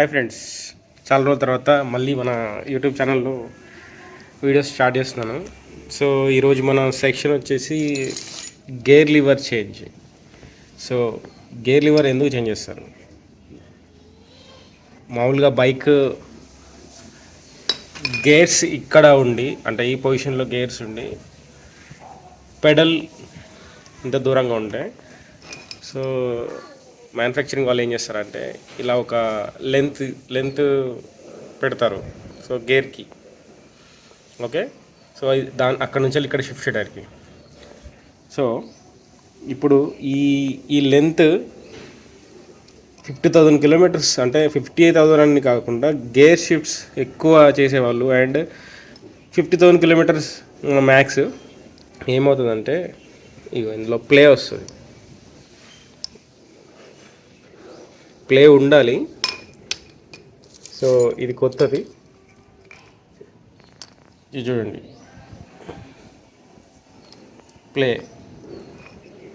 Hi friends, చాలా రోజుల తర్వాత మళ్ళీ మన యూట్యూబ్ ఛానల్లో వీడియోస్ స్టార్ట్ చేస్తున్నాను. సో ఈరోజు మన సెక్షన్ వచ్చేసి gear lever change. So gear lever ఎందుకు చేంజ్ చేస్తారు? మామూలుగా బైక్ గేర్స్ ఇక్కడ ఉండి, అంటే ఈ పొజిషన్లో గేర్స్ ఉండి పెడల్ ఇంత దూరంగా ఉంటాయి. సో మ్యానుఫ్యాక్చరింగ్ వాళ్ళు ఏం చేస్తారంటే ఇలా ఒక లెంత్ పెడతారు. So గేర్కి okay. సో అక్కడ నుంచి ఇక్కడ షిఫ్ట్ చేయడానికి. సో ఇప్పుడు ఈ లెంత్ 50,000 కిలోమీటర్స్, అంటే 58,000 అని కాకుండా గేర్ షిఫ్ట్స్ ఎక్కువ చేసేవాళ్ళు అండ్ 50,000 కిలోమీటర్స్ మ్యాక్స్ ఏమవుతుందంటే ఇందులో ప్లే వస్తుంది. ప్లే ఉండాలి. సో ఇది కొత్తది, ఇది చూడండి ప్లే.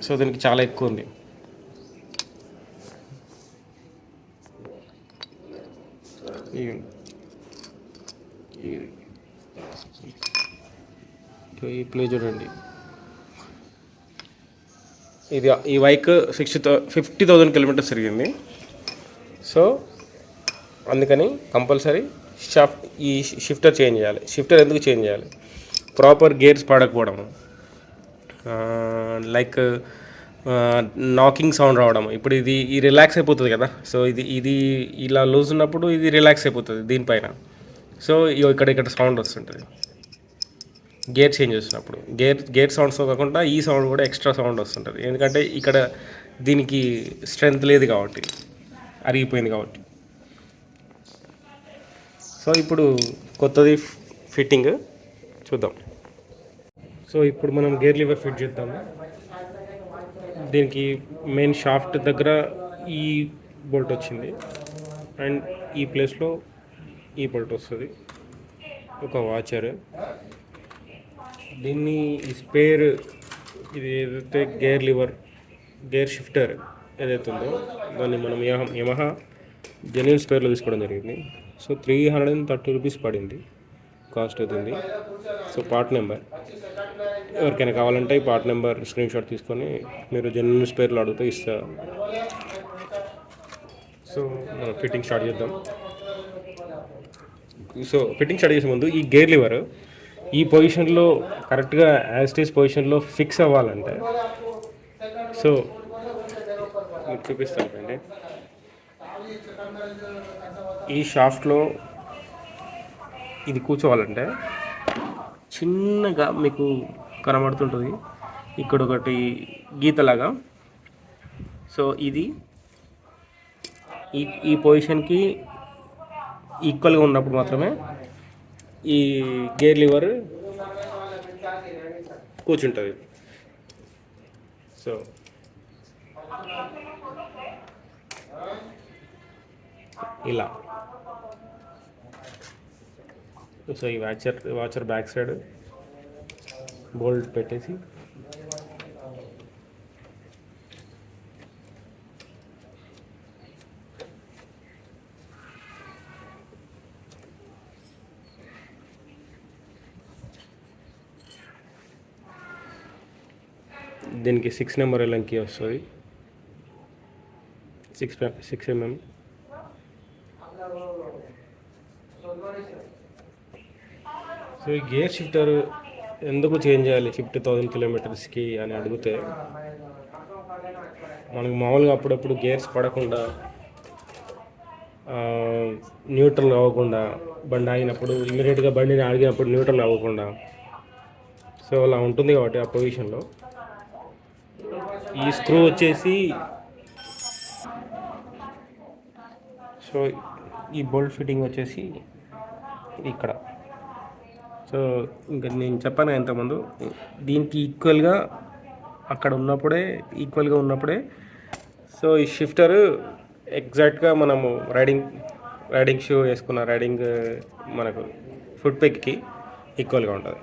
సో దీనికి చాలా ఎక్కువ ఉంది. ఈ ప్లే చూడండి. ఇది ఈ బైక్ 50,000 కిలోమీటర్స్ తిరిగింది. సో అందుకని కంపల్సరీ ఈ షిఫ్టర్ చేంజ్ చేయాలి. షిఫ్టర్ ఎందుకు చేంజ్ చేయాలి? ప్రాపర్ గేర్స్ పడకపోవడము, లైక్ నాకింగ్ సౌండ్ రావడం. ఇప్పుడు ఇది రిలాక్స్ అయిపోతుంది కదా. సో ఇది ఇలా లూజ్ ఉన్నప్పుడు ఇది రిలాక్స్ అయిపోతుంది దీనిపైన. సో ఇక్కడ సౌండ్ వస్తుంటుంది గేర్ చేంజ్ చేసినప్పుడు. గేర్ సౌండ్స్ కాకుండా ఈ సౌండ్ కూడా ఎక్స్ట్రా సౌండ్ వస్తుంటుంది. ఎందుకంటే ఇక్కడ దీనికి స్ట్రెంగ్త్ లేదు కాబట్టి, అరిగిపోయింది కాబట్టి. సో ఇప్పుడు కొత్తది ఫిట్టింగ్ చూద్దాం. సో ఇప్పుడు మనం గేర్ లివర్ ఫిట్ చేద్దాము. దీనికి మెయిన్ షాఫ్ట్ దగ్గర ఈ బోల్ట్ వచ్చింది అండ్ ఈ ప్లేస్లో ఈ బోల్ట్ వస్తుంది, ఒక వాచర్. దీన్ని ఈ స్పేర్, ఇది ఏదైతే గేర్ షిఫ్టర్ ఏదైతే ఉందో దాన్ని మనం యమహా జెన్యూన్ స్పేర్లో తీసుకోవడం జరిగింది. సో 330 రూపీస్ పడింది, కాస్ట్ అవుతుంది. సో పార్ట్ నెంబర్ ఎవరికైనా కావాలంటే ఈ పార్ట్ నెంబర్ స్క్రీన్ షాట్ తీసుకొని మీరు జెన్యూన్ స్పేర్లో అడిగితే ఇస్తా. సో మనం ఫిట్టింగ్ స్టార్ట్ చేద్దాం. సో ఫిట్టింగ్ స్టార్ట్ చేసే ముందు ఈ గేర్ లివర్ ఈ పొజిషన్లో కరెక్ట్గా యాస్టీస్ పొజిషన్లో ఫిక్స్ అవ్వాలంటే, సో మీకు చూపిస్తాను అండి. ఈ షాఫ్ట్లో ఇది కూర్చోవాలంటే చిన్నగా మీకు కనబడుతుంటుంది ఇక్కడ ఒకటి గీతలాగా. సో ఇది ఈ పొజిషన్కి ఈక్వల్గా ఉన్నప్పుడు మాత్రమే ఈ గేర్ లివర్ కూర్చుంటుంది. సో ఇలా. సో ఈ వాచర్ బ్యాక్ సైడ్ బోల్ట్ పెట్టేసి దీనికి 6 నెంబర్ ఎలంకి వస్తుంది, 6 mm. సో ఈ గేర్ షిఫ్టర్ ఎందుకు చేంజ్ చేయాలి 50,000 కిలోమీటర్స్కి అని అడిగితే, మనకు మామూలుగా అప్పుడప్పుడు గేర్స్ పడకుండా, న్యూట్రల్ అవ్వకుండా, బండి ఆగినప్పుడు ఇమీడియట్గా బండిని ఆగినప్పుడు న్యూట్రల్ అవ్వకుండా, సో అలా ఉంటుంది. కాబట్టి ఆ పొజిషన్లో ఈ స్క్రూ వచ్చేసి, సో ఈ బోల్ట్ ఫిట్టింగ్ వచ్చేసి ఇక్కడ. సో ఇంకా నేను చెప్పాను ఇంతకుముందు, దీనికి ఈక్వల్గా ఉన్నప్పుడే సో ఈ షిఫ్టర్ ఎగ్జాక్ట్గా మనము రైడింగ్ షూ వేసుకున్న మనకు ఫుట్ పెగ్కి ఈక్వల్గా ఉంటుంది.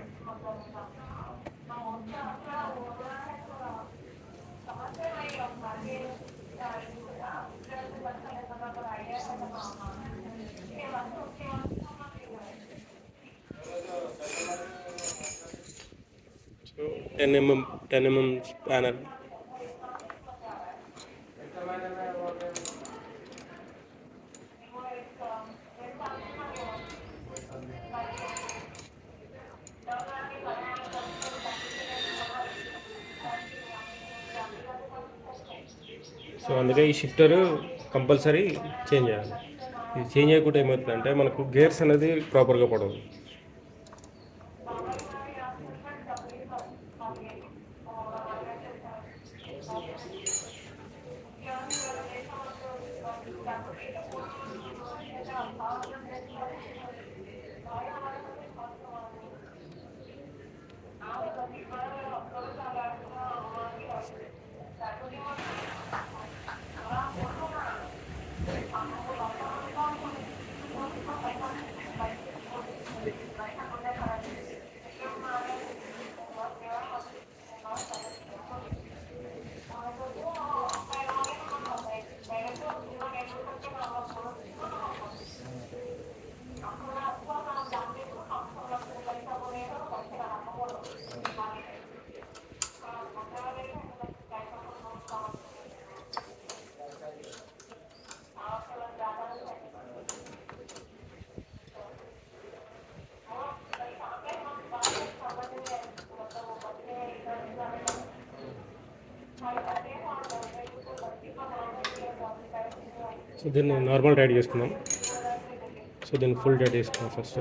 10 mm 10 mm స్పానర్. సో అందుకే ఈ షిఫ్టర్ కంపల్సరీ చేంజ్ చేయాలి. ఇది చేంజ్ చేయకుంటే ఏమవుతుందంటే మనకు గేర్స్ అనేది ప్రాపర్గా పడవు. సో దీన్ని నార్మల్ టైట్ చేసుకుందాం. సో దీన్ని ఫుల్ టైట్ చేసుకుందాం first.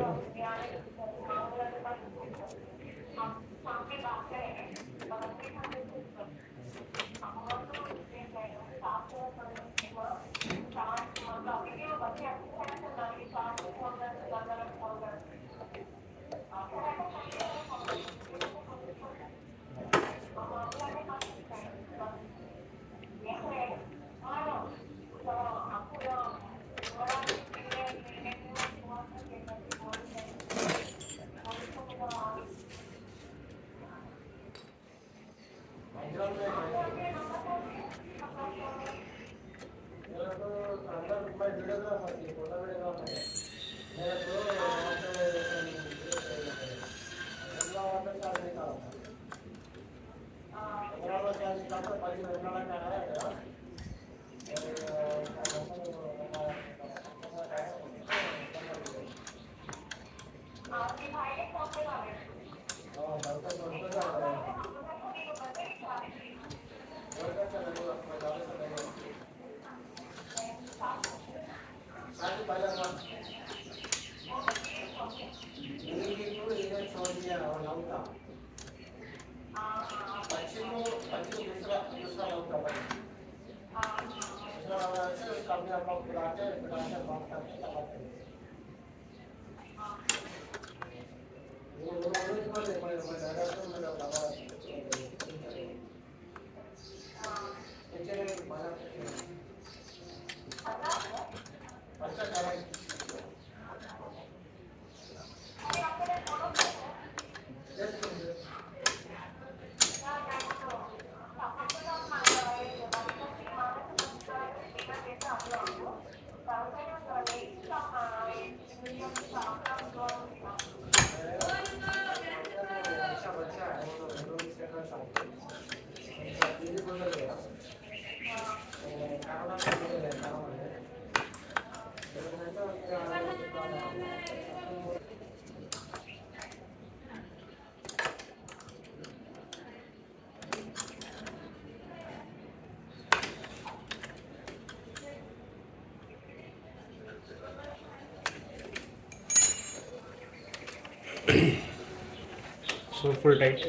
So full tight.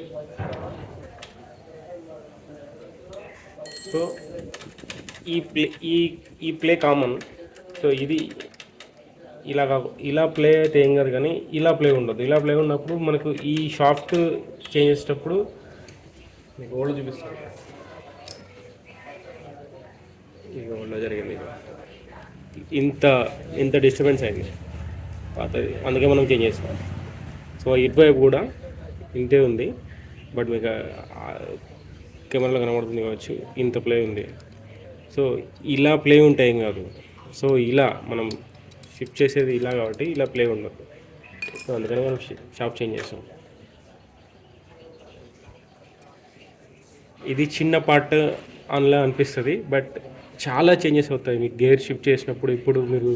So ఈ ప్లే ఈ ఈ ప్లే కామన్. సో ఇది ఇలా ఇలా ప్లే అయితే ఏం కాదు, కానీ ఇలా ప్లే ఉండదు. ఇలా ప్లే ఉన్నప్పుడు మనకు ఈ షాఫ్ట్ చేంజ్ చేసేటప్పుడు మీకు ఓల్డ్ చూపిస్తాను. ఇక ఓల్డ్లో జరిగింది ఇంత ఇంత డిస్టర్బెన్స్ అయింది పాతది, అందుకే మనం చేంజ్ చేస్తాం. సో ఇటువైపు కూడా ఇంతే ఉంది, బట్ మీకు కెమెరాలో కనబడుతుంది కావచ్చు, ఇంత ప్లే ఉంది. సో ఇలా ప్లే ఉంటే ఏం కాదు. సో ఇలా మనం షిఫ్ట్ చేసేది ఇలా కాబట్టి ఇలా ప్లే ఉండదు. సో అందుకని మనం షాప్ చేంజ్ చేస్తాం. ఇది చిన్న పార్ట్ అందులో అనిపిస్తుంది, బట్ చాలా చేంజెస్ అవుతాయి మీకు గేర్ షిఫ్ట్ చేసినప్పుడు. ఇప్పుడు మీరు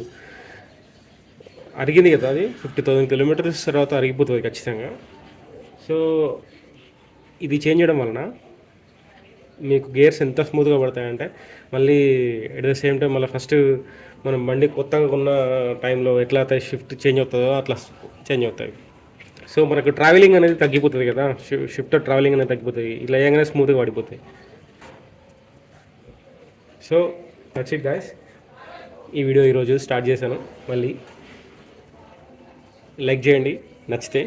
అరిగింది కదా, అది 50,000 కిలోమీటర్స్ తర్వాత అరిగిపోతుంది ఖచ్చితంగా. సో ఇది చేంజ్ చేయడం వలన మీకు గేర్స్ ఎంత స్మూత్గా పడతాయంటే, మళ్ళీ ఎట్ ద సేమ్ టైం మళ్ళీ ఫస్ట్ మనం బండి కొత్తగా ఉన్న టైంలో ఎట్లా అయితే షిఫ్ట్ చేంజ్ అవుతుందో అట్లా చేంజ్ అవుతాయి. సో మనకు ట్రావెలింగ్ అనేది తగ్గిపోతుంది కదా, షిఫ్ట్ ట్రావెలింగ్ అనేది తగ్గిపోతుంది, ఇలా వేయగానే స్మూత్గా పడిపోతాయి. సో దట్స్ ఇట్ గాయస్, ఈ వీడియో ఈరోజు స్టార్ట్ చేశాను. మళ్ళీ లైక్ చేయండి నచ్చితే.